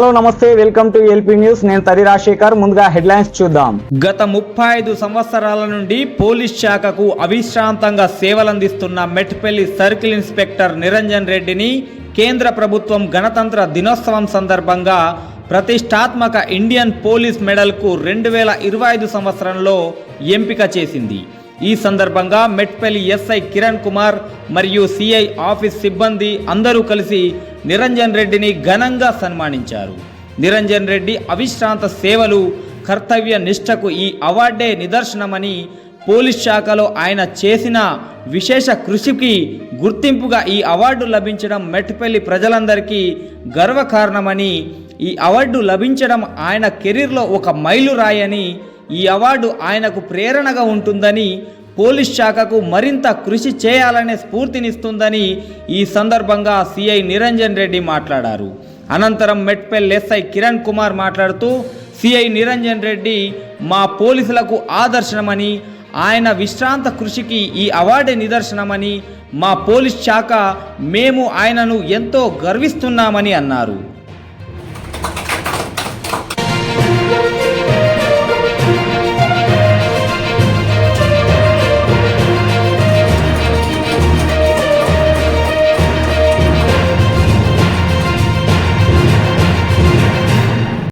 Hello నమస్తే, welcome to LP news. నేను తరి రాజశేఖర్. ముందుగా హెడ్లైన్స్ చూద్దాం. గత 35 సంవత్సరాల నుండి పోలీస్ శాఖకు అవిశ్రాంతంగా సేవలందిస్తున్న మెట్పల్లి సర్కిల్ ఇన్స్పెక్టర్ నిరంజన్ రెడ్డిని కేంద్ర ప్రభుత్వం గణతంత్ర దినోత్సవం సందర్భంగా ప్రతిష్టాత్మక ఇండియన్ పోలీస్ మెడల్కు 2025 సంవత్సరంలో ఎంపిక చేసింది. ఈ సందర్భంగా మెట్పల్లి ఎస్ఐ కిరణ్ కుమార్ మరియు సిఐ ఆఫీస్ సిబ్బంది అందరూ కలిసి నిరంజన్ రెడ్డిని ఘనంగా సన్మానించారు. నిరంజన్ రెడ్డి అవిశ్రాంత సేవలు, కర్తవ్య నిష్ఠకు ఈ అవార్డే నిదర్శనమని, పోలీస్ శాఖలో ఆయన చేసిన విశేష కృషికి గుర్తింపుగా ఈ అవార్డు లభించడం మెట్పల్లి ప్రజలందరికీ గర్వకారణమని, ఈ అవార్డు లభించడం ఆయన కెరీర్లో ఒక మైలురాయని, ఈ అవార్డు ఆయనకు ప్రేరణగా ఉంటుందని, పోలీస్ శాఖకు మరింత కృషి చేయాలనే స్ఫూర్తినిస్తుందని ఈ సందర్భంగా సిఐ నిరంజన్ రెడ్డి మాట్లాడారు. అనంతరం మెట్పల్లి ఎస్ఐ కిరణ్ కుమార్ మాట్లాడుతూ, సిఐ నిరంజన్ రెడ్డి మా పోలీసులకు ఆదర్శనమని, ఆయన విశ్రాంత కృషికి ఈ అవార్డే నిదర్శనమని, మా పోలీస్ శాఖ మేము ఆయనను ఎంతో గర్విస్తున్నామని అన్నారు.